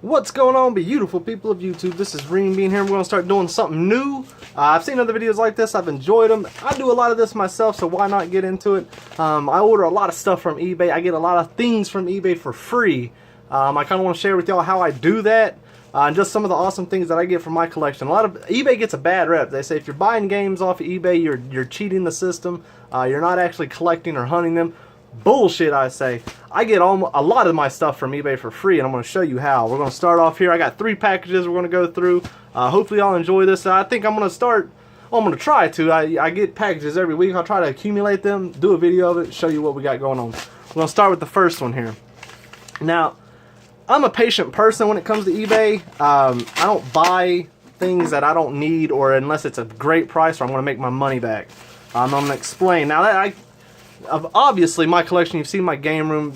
What's going on, beautiful people of YouTube? This is Reem Bean here. We're going to start doing something new. I've seen other videos like this. I've enjoyed them. I do a lot of this myself, so why not get into it? I order a lot of stuff from eBay. I get a lot of things from eBay for free. I kind of want to share with y'all how I do that. And just some of the awesome things that I get from my collection. A lot of eBay gets a bad rep. They say if you're buying games off of eBay, you're cheating the system. You're not actually collecting or hunting them. Bullshit, I say. I get a lot of my stuff from eBay for free, and I'm going to show you how. We're going to start off here. I got 3 packages we're going to go through. Hopefully y'all enjoy this. I think I'm going to start, I'm going to try to. I get packages every week. I'll try to accumulate them, do a video of it, show you what we got going on. We're going to start with the first one here. Now, I'm a patient person when it comes to eBay. I don't buy things that I don't need, or unless it's a great price or I'm going to make my money back. I'm going to explain. Now, that obviously my collection, you've seen my game room,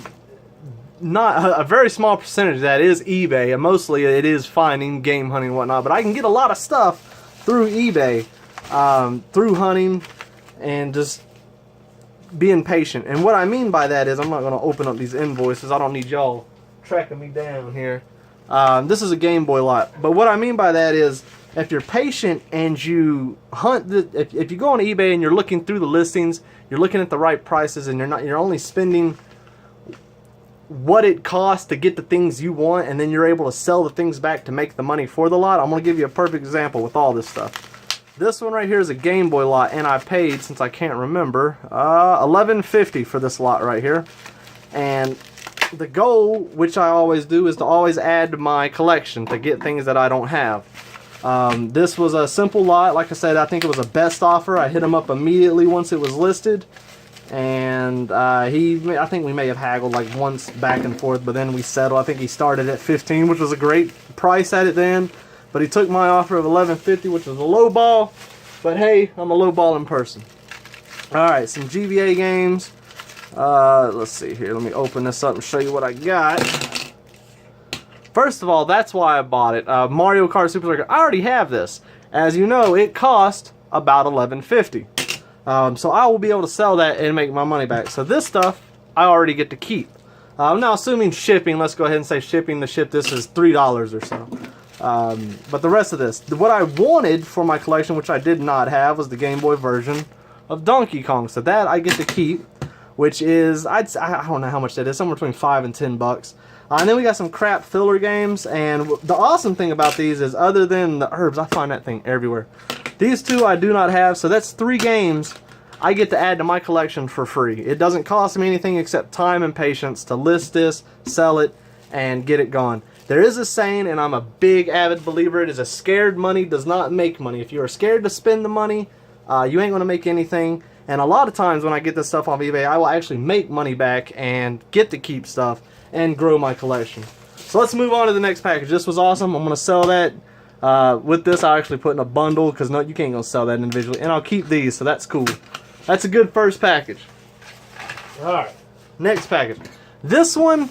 not a very small percentage of that is eBay, and mostly it is finding, game hunting and whatnot, but I can get a lot of stuff through eBay, through hunting and just being patient. And what I mean by that is I'm not going to open up these invoices. I don't need y'all tracking me down here. This is a Game Boy lot, but what I mean by that is if you're patient and you hunt, if you go on eBay and you're looking through the listings, you're looking at the right prices, and you're only spending what it costs to get the things you want, and then you're able to sell the things back to make the money for the lot. I'm going to give you a perfect example with all this stuff. This one right here is a Game Boy lot, and I paid, since I can't remember, $11.50 for this lot right here. And the goal, which I always do, is to always add to my collection to get things that I don't have. This was a simple lot. Like I said, I think it was a best offer. I hit him up immediately once it was listed, and I think we may have haggled like once back and forth, but then we settled. I think he started at $15, which was a great price at it then, but he took my offer of $11.50, which was a low ball, but hey, I'm a low ball in person. Alright, some Gba Games. Let's see here. Let me open this up and show you what I got. First of all, that's why I bought it. Mario Kart Super Circuit. I already have this. As you know, it cost about $11.50. So I will be able to sell that and make my money back. So this stuff, I already get to keep. Now, assuming shipping, let's go ahead and say shipping to ship this is $3 or so. But the rest of this, what I wanted for my collection, which I did not have, was the Game Boy version of Donkey Kong. So that I get to keep, which is, I don't know how much that is, somewhere between $5 and $10. And then we got some crap filler games, and the awesome thing about these is, other than the herbs, I find that thing everywhere. These two I do not have, so that's 3 games I get to add to my collection for free. It doesn't cost me anything except time and patience to list this, sell it, and get it gone. There is a saying, and I'm a big avid believer, it is a scared money does not make money. If you are scared to spend the money, you ain't going to make anything. And a lot of times when I get this stuff off eBay, I will actually make money back and get to keep stuff and grow my collection. So let's move on to the next package. This was awesome. I'm going to sell that. With this, I actually put in a bundle, because no, you can't go sell that individually. And I'll keep these, so that's cool. That's a good first package. Alright, next package. This one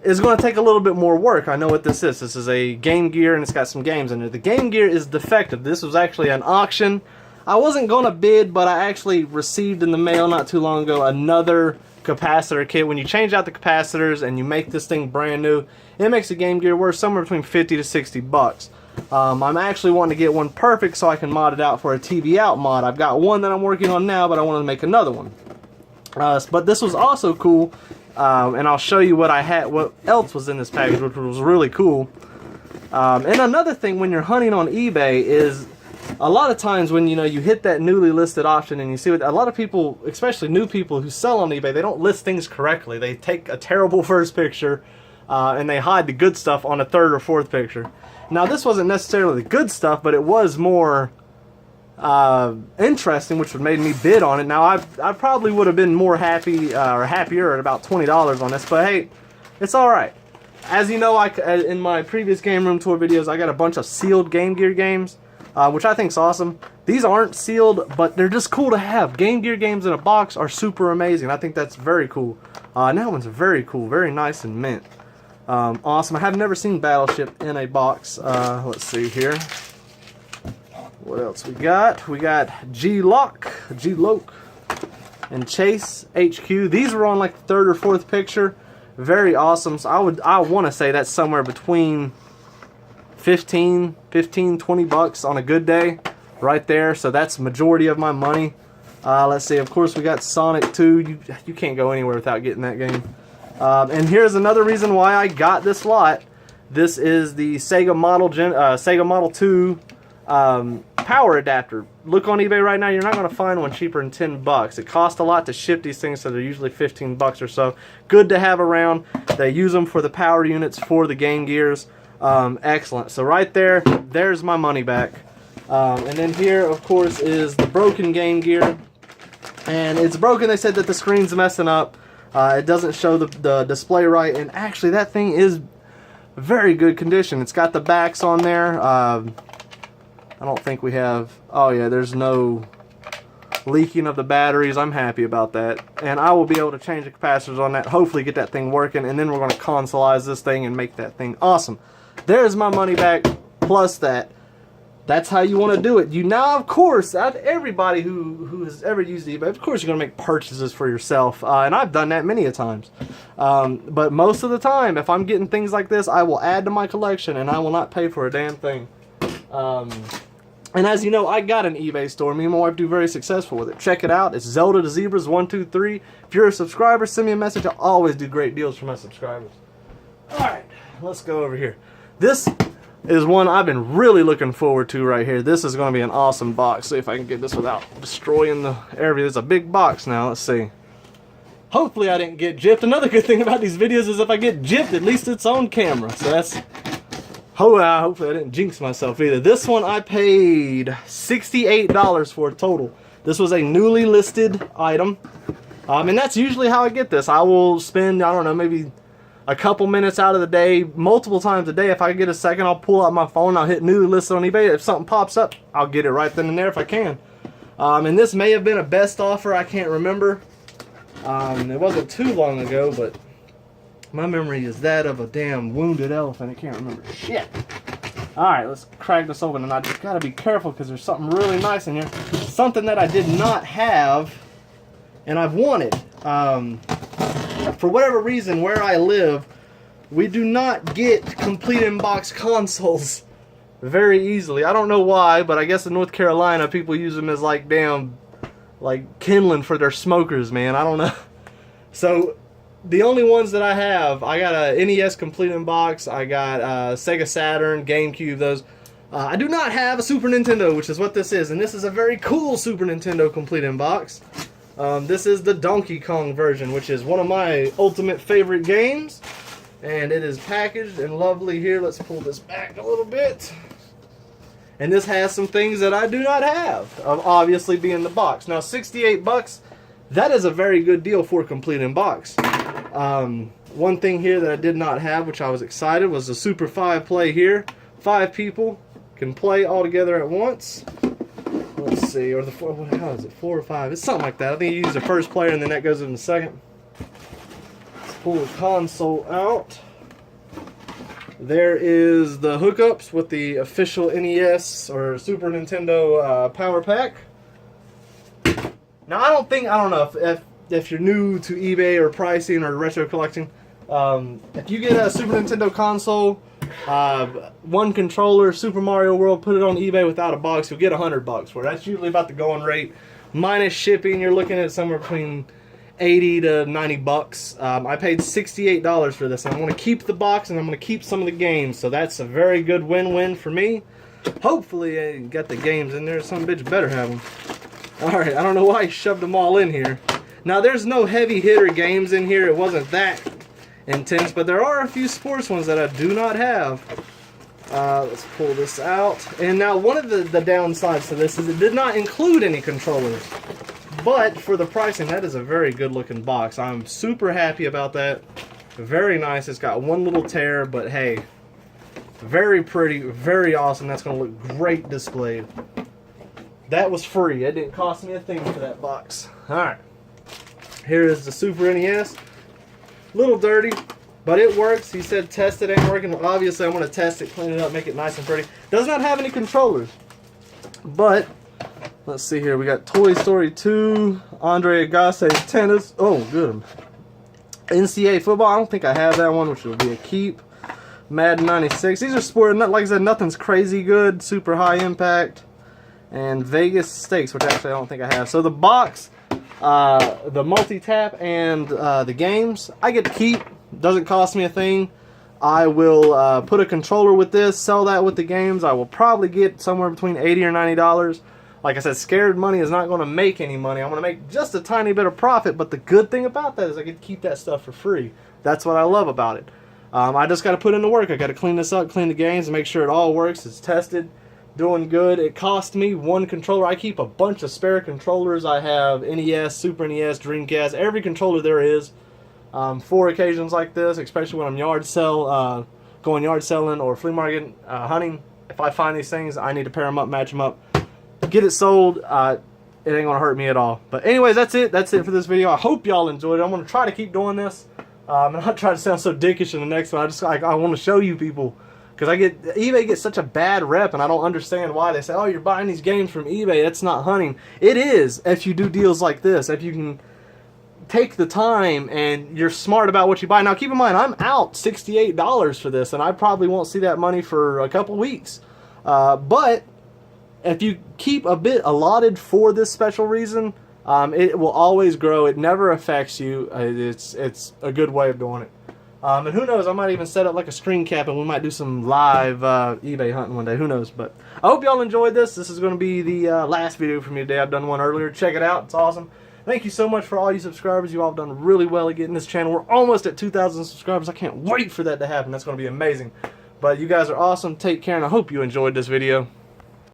is going to take a little bit more work. I know what this is. This is a Game Gear, and it's got some games in there. The Game Gear is defective. This was actually an auction. I wasn't going to bid, but I actually received in the mail not too long ago another capacitor kit. When you change out the capacitors and you make this thing brand new, it makes a Game Gear worth somewhere between 50 to 60 bucks. I'm actually wanting to get one perfect so I can mod it out for a TV out mod. I've got one that I'm working on now, but I want to make another one. But this was also cool, and I'll show you what I had, what else was in this package, which was really cool. And another thing when you're hunting on eBay is, a lot of times when you hit that newly listed option and you see what a lot of people, especially new people who sell on eBay, they don't list things correctly. They take a terrible first picture and they hide the good stuff on a third or fourth picture. Now this wasn't necessarily the good stuff, but it was more interesting, which would made me bid on it. Now I probably would have been more happy or happier at about $20 on this, but hey, it's all right. As you know, in my previous game room tour videos, I got a bunch of sealed Game Gear games. Which I think is awesome. These aren't sealed, but they're just cool to have. Game Gear games in a box are super amazing. I think that's very cool. And that one's very cool, very nice and mint. Awesome. I have never seen Battleship in a box. Let's see here. What else we got? We got G-Loc, and Chase HQ. These were on like the 3rd or 4th picture. Very awesome. So I want to say that's somewhere between 15, 20 bucks on a good day right there. So that's the majority of my money. Let's see, of course we got Sonic 2. You can't go anywhere without getting that game. And here's another reason why I got this lot. This is the Sega Model 2 power adapter. Look on eBay right now, you're not going to find one cheaper than 10 bucks. It costs a lot to ship these things, so they're usually 15 bucks or so. Good to have around. They use them for the power units for the Game Gears. Excellent. So right there, there's my money back. And then here, of course, is the broken Game Gear. And it's broken. They said that the screen's messing up. It doesn't show the display right. And actually, that thing is very good condition. It's got the backs on there. I don't think we have... Oh, yeah, there's no leaking of the batteries. I'm happy about that. And I will be able to change the capacitors on that. Hopefully get that thing working. And then we're going to consoleize this thing and make that thing awesome. There's my money back plus that. That's how you want to do it. You now, of course, everybody who has ever used eBay, of course, you're going to make purchases for yourself. And I've done that many a times. But most of the time, if I'm getting things like this, I will add to my collection and I will not pay for a damn thing. And as you know, I got an eBay store. Me and my wife do very successful with it. Check it out. It's Zelda to Zebras 123. If you're a subscriber, send me a message. I always do great deals for my subscribers. Alright, let's go over here. This is one I've been really looking forward to right here. This is going to be an awesome box. See if I can get this without destroying the area. It's a big box now. Let's see. Hopefully I didn't get gypped. Another good thing about these videos is if I get gypped, at least it's on camera. So that's... hopefully I didn't jinx myself either. This one I paid $68 for total. This was a newly listed item. And that's usually how I get this. I will spend, I don't know, maybe a couple minutes out of the day, multiple times a day. If I get a second, I'll pull out my phone, I'll hit newly listed on eBay. If something pops up, I'll get it right then and there if I can. And this may have been a best offer, I can't remember. It wasn't too long ago, but my memory is that of a damn wounded elephant. I can't remember shit. Alright, let's crack this open, and I just gotta be careful because there's something really nice in here. Something that I did not have, and I've wanted. For whatever reason, where I live, we do not get complete in-box consoles very easily. I don't know why, but I guess in North Carolina, people use them as like damn, like kindling for their smokers, man. I don't know. So, the only ones that I have, I got a NES complete in box, I got Sega Saturn, GameCube, those. I do not have a Super Nintendo, which is what this is, and this is a very cool Super Nintendo complete in box. This is the Donkey Kong version, which is one of my ultimate favorite games, and it is packaged and lovely here. Let's pull this back a little bit. And this has some things that I do not have, obviously being the box. Now, 68 bucks, that is a very good deal for complete in box. One thing here that I did not have, which I was excited, was the Super 5 play here. 5 people can play all together at once. Let's see, or the 4, how is it, 4 or 5? It's something like that. I think you use the first player and then that goes in the second. Let's pull the console out. There is the hookups with the official NES or Super Nintendo Power Pack. Now, I don't know if you're new to eBay or pricing or retro collecting, if you get a Super Nintendo console, one controller, Super Mario World, put it on eBay without a box, you'll get $100 for it. That's usually about the going rate. Minus shipping, you're looking at somewhere between 80 to 90 bucks. I paid $68 for this. I'm going to keep the box and I'm going to keep some of the games, so that's a very good win-win for me. Hopefully I got the games in there. Some bitch better have them. Alright, I don't know why he shoved them all in here. Now, there's no heavy hitter games in here. It wasn't that intense, but there are a few sports ones that I do not have. Let's pull this out. And now, one of the downsides to this is it did not include any controllers. But for the pricing, that is a very good looking box. I'm super happy about that. Very nice. It's got one little tear, but hey, very pretty, very awesome. That's going to look great displayed. That was free. It didn't cost me a thing for that box. Alright. Here is the Super NES. Little dirty, but it works. He said test it, ain't working. Well, obviously, I'm going to test it, clean it up, make it nice and pretty. Does not have any controllers. But, let's see here. We got Toy Story 2, Andre Agassi tennis. Oh, good. NCAA football, I don't think I have that one, which will be a keep. Madden 96. These are sporting, like I said, nothing's crazy good, super high impact. And Vegas Stakes, which actually I don't think I have. So the box, the multi-tap, and the games, I get to keep. Doesn't cost me a thing. I will put a controller with this, sell that with the games. I will probably get somewhere between $80 or $90. Like I said, scared money is not going to make any money. I'm going to make just a tiny bit of profit, but the good thing about that is I get to keep that stuff for free. That's what I love about it. I just got to put in the work. I got to clean this up, clean the games, and make sure it all works. It's tested, doing good. It cost me one controller. I keep a bunch of spare controllers. I have NES, Super NES, Dreamcast, every controller there is for occasions like this, especially when I'm going yard selling or flea market hunting. If I find these things, I need to pair them up, match them up, get it sold. It ain't gonna hurt me at all. But anyways, that's it for this video. I hope y'all enjoyed it. I'm gonna try to keep doing this, and not try to sound so dickish in the next one. I want to show you people, because eBay gets such a bad rep, and I don't understand why. They say, oh, you're buying these games from eBay, that's not hunting. It is, if you do deals like this, if you can take the time and you're smart about what you buy. Now keep in mind, I'm out $68 for this, and I probably won't see that money for a couple weeks, but if you keep a bit allotted for this special reason, it will always grow. It never affects you. It's a good way of doing it. And who knows, I might even set up like a screen cap and we might do some live eBay hunting one day. Who knows? But I hope y'all enjoyed this. This is going to be the last video for me today. I've done one earlier. Check it out. It's awesome. Thank you so much for all you subscribers. You all have done really well at getting this channel. We're almost at 2,000 subscribers. I can't wait for that to happen. That's going to be amazing. But you guys are awesome. Take care, and I hope you enjoyed this video.